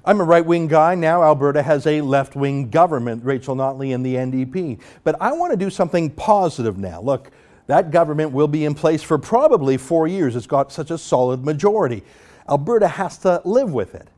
I'm a right-wing guy. Now Alberta has a left-wing government, Rachel Notley and the NDP. But I want to do something positive now. Look, that government will be in place for probably 4 years. It's got such a solid majority. Alberta has to live with it.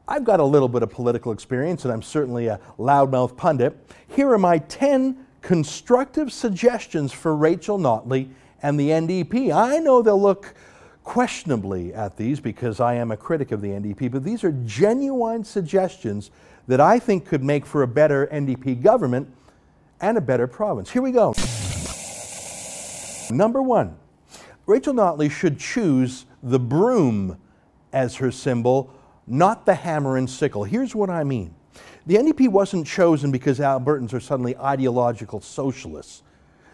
I've got a little bit of political experience, and I'm certainly a loudmouth pundit. Here are my 10 constructive suggestions for Rachel Notley and the NDP. I know they'll look questionably at these because I am a critic of the NDP, but these are genuine suggestions that I think could make for a better NDP government and a better province. Here we go. Number 1, Rachel Notley should choose the broom as her symbol, not the hammer and sickle. Here's what I mean. The NDP wasn't chosen because Albertans are suddenly ideological socialists.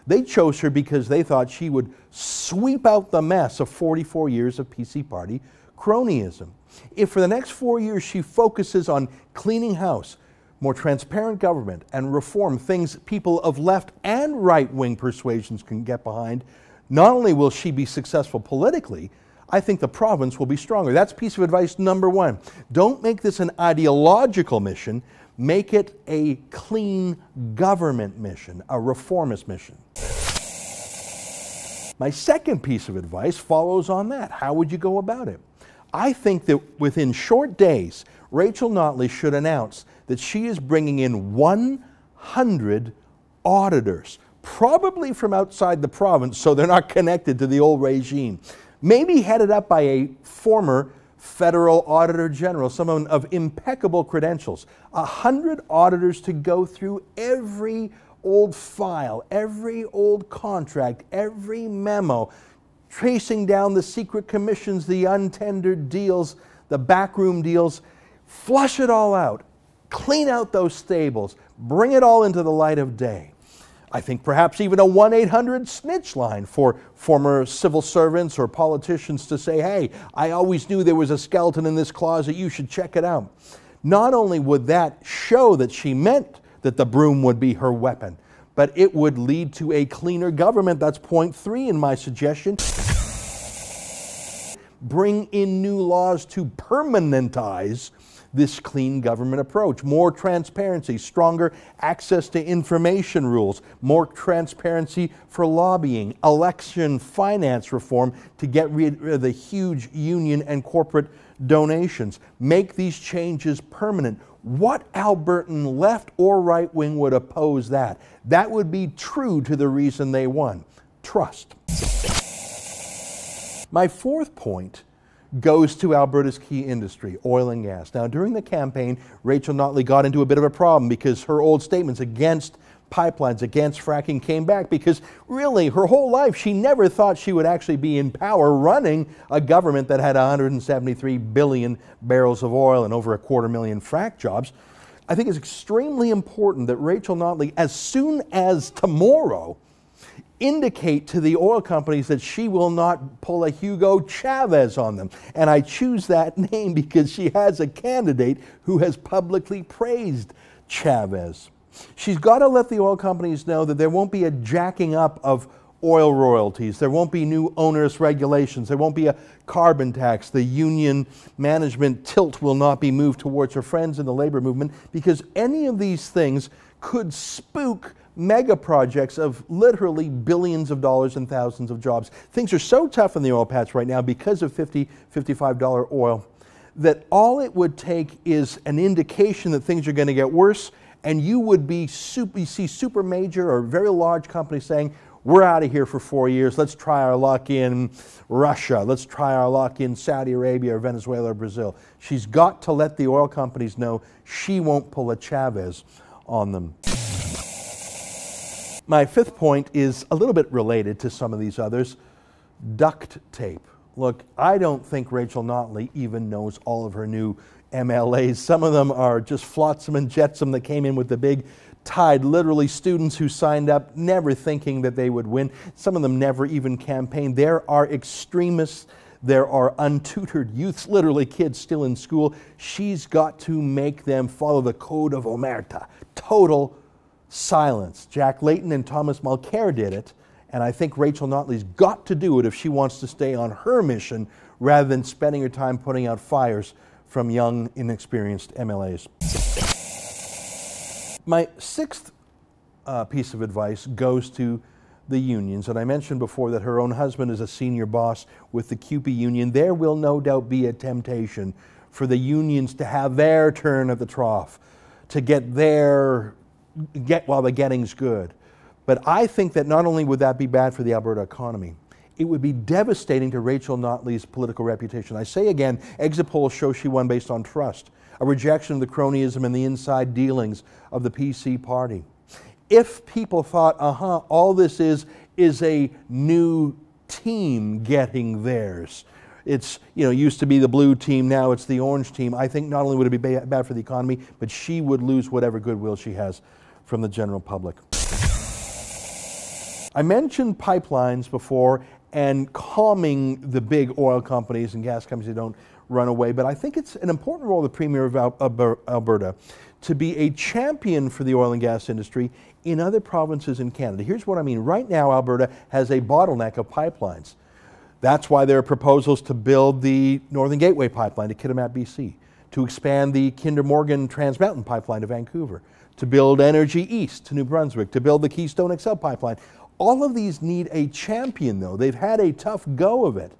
They chose her because they thought she would sweep out the mess of 44 years of PC Party cronyism. If for the next 4 years she focuses on cleaning house, more transparent government, and reform, things people of left and right-wing persuasions can get behind, not only will she be successful politically, I think the province will be stronger. That's piece of advice number 1. Don't make this an ideological mission. Make it a clean government mission, a reformist mission. My second piece of advice follows on that. How would you go about it? I think that within short days, Rachel Notley should announce that she is bringing in 100 auditors, probably from outside the province, so they're not connected to the old regime. Maybe headed up by a former federal auditor general, someone of impeccable credentials. 100 auditors to go through every old file, every old contract, every memo, tracing down the secret commissions, the untendered deals, the backroom deals, flush it all out, clean out those stables, bring it all into the light of day. I think perhaps even a 1-800 snitch line for former civil servants or politicians to say, hey, I always knew there was a skeleton in this closet, you should check it out. Not only would that show that she meant that the broom would be her weapon, but it would lead to a cleaner government. That's point 3 in my suggestion. Bring in new laws to permanentize this clean government approach. More transparency, stronger access to information rules, more transparency for lobbying, election finance reform to get rid of the huge union and corporate donations. Make these changes permanent. What Albertan left or right wing would oppose that? That would be true to the reason they won: trust. My fourth point goes to Alberta's key industry, oil and gas. Now, during the campaign, Rachel Notley got into a bit of a problem because her old statements against pipelines, against fracking came back because really her whole life she never thought she would actually be in power running a government that had 173 billion barrels of oil and over 250,000 frack jobs. I think it's extremely important that Rachel Notley, as soon as tomorrow, indicate to the oil companies that she will not pull a Hugo Chavez on them. And I choose that name because she has a candidate who has publicly praised Chavez. She's got to let the oil companies know that there won't be a jacking up of oil royalties. There won't be new onerous regulations. There won't be a carbon tax. The union management tilt will not be moved towards her friends in the labor movement because any of these things could spook mega projects of literally billions of dollars and thousands of jobs. Things are so tough in the oil patch right now because of $50, $55 oil that all it would take is an indication that things are going to get worse, and you would be you see super major or very large companies saying, we're out of here for 4 years, let's try our luck in Russia, let's try our luck in Saudi Arabia or Venezuela or Brazil. She's got to let the oil companies know she won't pull a Chavez on them. My fifth point is a little bit related to some of these others: duct tape. Look, I don't think Rachel Notley even knows all of her new MLAs. Some of them are just flotsam and jetsam that came in with the big tide, literally students who signed up never thinking that they would win. Some of them never even campaigned. There are extremists. There are untutored youths, literally kids still in school. She's got to make them follow the code of Omerta. Total silence. Jack Layton and Thomas Mulcair did it, and I think Rachel Notley's got to do it if she wants to stay on her mission rather than spending her time putting out fires from young, inexperienced MLAs. My sixth piece of advice goes to the unions, and I mentioned before that her own husband is a senior boss with the CUPE union. There will no doubt be a temptation for the unions to have their turn at the trough, to get while the getting's good. But I think that not only would that be bad for the Alberta economy, it would be devastating to Rachel Notley's political reputation. I say again, exit polls show she won based on trust, a rejection of the cronyism and the inside dealings of the PC party. If people thought, all this is a new team getting theirs. It's, used to be the blue team, now it's the orange team. I think not only would it be bad for the economy, but she would lose whatever goodwill she has from the general public. I mentioned pipelines before and calming the big oil companies and gas companies that don't run away, but I think it's an important role of the Premier of Alberta to be a champion for the oil and gas industry in other provinces in Canada. Here's what I mean. Right now, Alberta has a bottleneck of pipelines. That's why there are proposals to build the Northern Gateway pipeline to Kitimat, BC, to expand the Kinder Morgan Trans Mountain pipeline to Vancouver, to build Energy East to New Brunswick, to build the Keystone XL pipeline. All of these need a champion, though. They've had a tough go of it.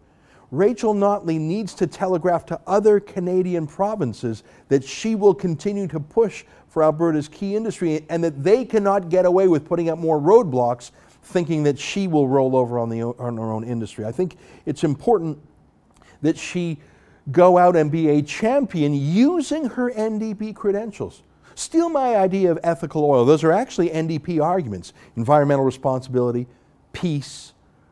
Rachel Notley needs to telegraph to other Canadian provinces that she will continue to push for Alberta's key industry and that they cannot get away with putting up more roadblocks thinking that she will roll over on her own industry. I think it's important that she go out and be a champion using her NDP credentials. Steal my idea of ethical oil. Those are actually NDP arguments. Environmental responsibility, peace,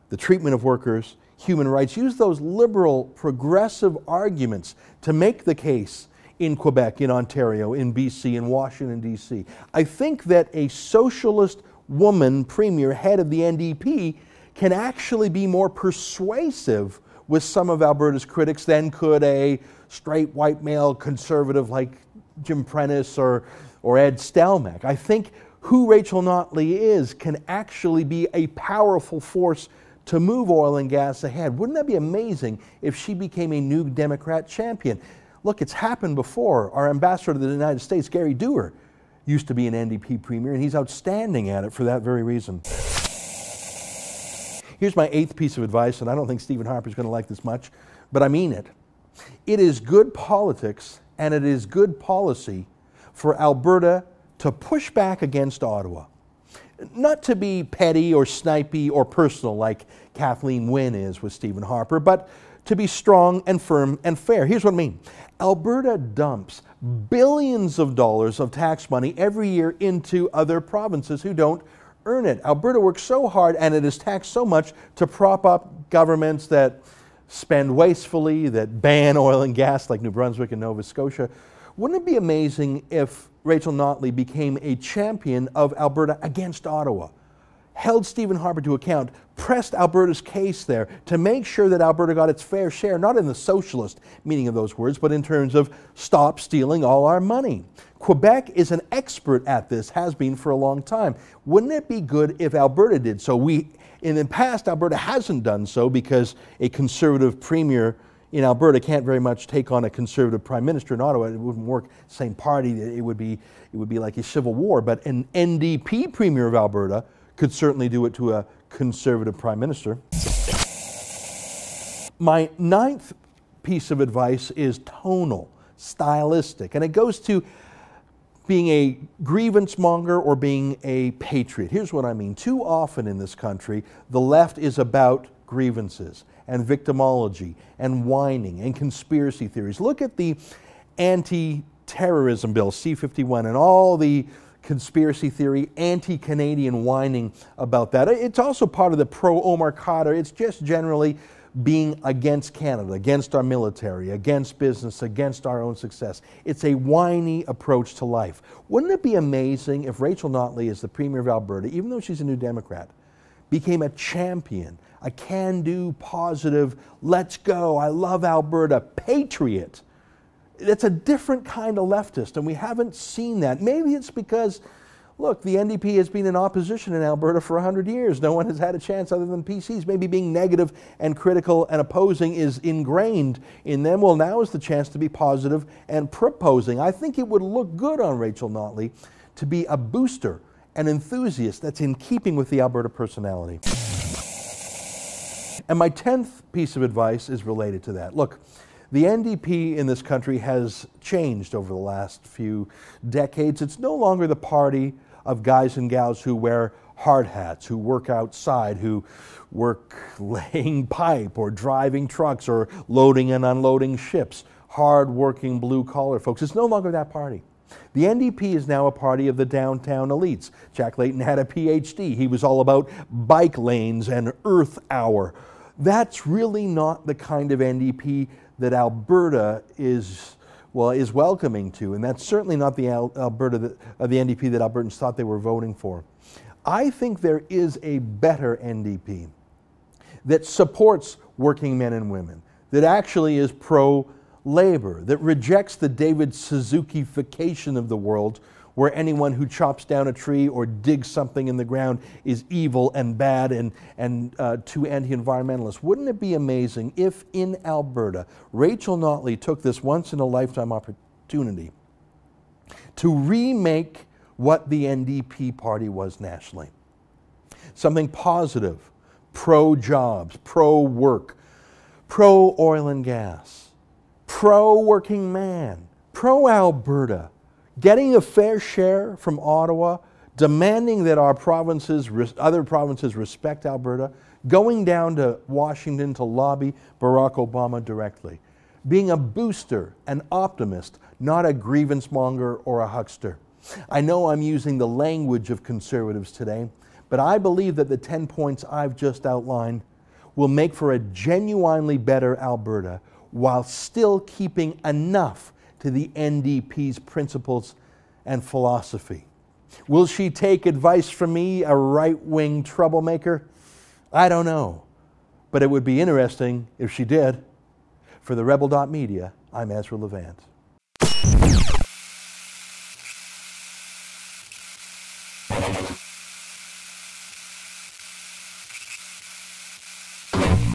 the treatment of workers, human rights. Use those liberal, progressive arguments to make the case in Quebec, in Ontario, in BC, in Washington, D.C. I think that a socialist woman premier, head of the NDP, can actually be more persuasive with some of Alberta's critics than could a straight white male conservative like Jim Prentice or Ed Stelmach. I think who Rachel Notley is can actually be a powerful force to move oil and gas ahead. Wouldn't that be amazing if she became a new Democrat champion? Look, it's happened before. Our ambassador to the United States, Gary Dewar, used to be an NDP premier, and he's outstanding at it for that very reason. Here's my eighth piece of advice, and I don't think Stephen Harper's going to like this much, but I mean it. It is good politics and it is good policy for Alberta to push back against Ottawa. Not to be petty or snipey or personal like Kathleen Wynne is with Stephen Harper, but to be strong and firm and fair. Here's what I mean. Alberta dumps billions of dollars of tax money every year into other provinces who don't earn it. Alberta works so hard and it is taxed so much to prop up governments that spend wastefully, that ban oil and gas like New Brunswick and Nova Scotia. Wouldn't it be amazing if Rachel Notley became a champion of Alberta against Ottawa, held Stephen Harper to account, pressed Alberta's case there to make sure that Alberta got its fair share, not in the socialist meaning of those words, but in terms of stop stealing all our money. Quebec is an expert at this, has been for a long time. Wouldn't it be good if Alberta did so? In the past, Alberta hasn't done so because a conservative premier in Alberta can't very much take on a conservative prime minister in Ottawa. It wouldn't work. Same party. It would be like a civil war. But an NDP premier of Alberta could certainly do it to a conservative prime minister. My ninth piece of advice is tonal, stylistic, and it goes to being a grievance monger or being a patriot. Here's what I mean. Too often in this country, the left is about grievances and victimology and whining and conspiracy theories. Look at the anti-terrorism bill, C-51, and all the conspiracy theory, anti-Canadian whining about that. It's also part of the pro-Omar Khadr. It's just generally being against Canada, against our military, against business, against our own success. It's a whiny approach to life. Wouldn't it be amazing if Rachel Notley, as the Premier of Alberta, even though she's a New Democrat, became a champion, a can-do, positive, let's go, I love Alberta, patriot? That's a different kind of leftist, and we haven't seen that. Maybe it's because Look, the NDP has been in opposition in Alberta for 100 years. No one has had a chance other than PCs. Maybe being negative and critical and opposing is ingrained in them. Well, now is the chance to be positive and proposing. I think it would look good on Rachel Notley to be a booster, an enthusiast that's in keeping with the Alberta personality. And my 10th piece of advice is related to that. Look, the NDP in this country has changed over the last few decades. It's no longer the party of guys and gals who wear hard hats, who work outside, who work laying pipe or driving trucks or loading and unloading ships. Hard-working blue-collar folks. It's no longer that party. The NDP is now a party of the downtown elites. Jack Layton had a PhD. He was all about bike lanes and Earth Hour. That's really not the kind of NDP that Alberta is welcoming to, and that's certainly not the the NDP that Albertans thought they were voting for. I think there is a better NDP that supports working men and women, that actually is pro-labor, that rejects the David Suzuki-fication of the world, where anyone who chops down a tree or digs something in the ground is evil and bad and too anti-environmentalist. Wouldn't it be amazing if in Alberta, Rachel Notley took this once-in-a-lifetime opportunity to remake what the NDP party was nationally? Something positive, pro-jobs, pro-work, pro-oil and gas, pro-working man, pro-Alberta, getting a fair share from Ottawa, demanding that our provinces, other provinces respect Alberta, going down to Washington to lobby Barack Obama directly, being a booster, an optimist, not a grievance monger or a huckster. I know I'm using the language of conservatives today, but I believe that the 10 points I've just outlined will make for a genuinely better Alberta while still keeping enough to the NDP's principles and philosophy. Will she take advice from me, a right-wing troublemaker? I don't know, but it would be interesting if she did. For the Rebel.media, I'm Ezra Levant.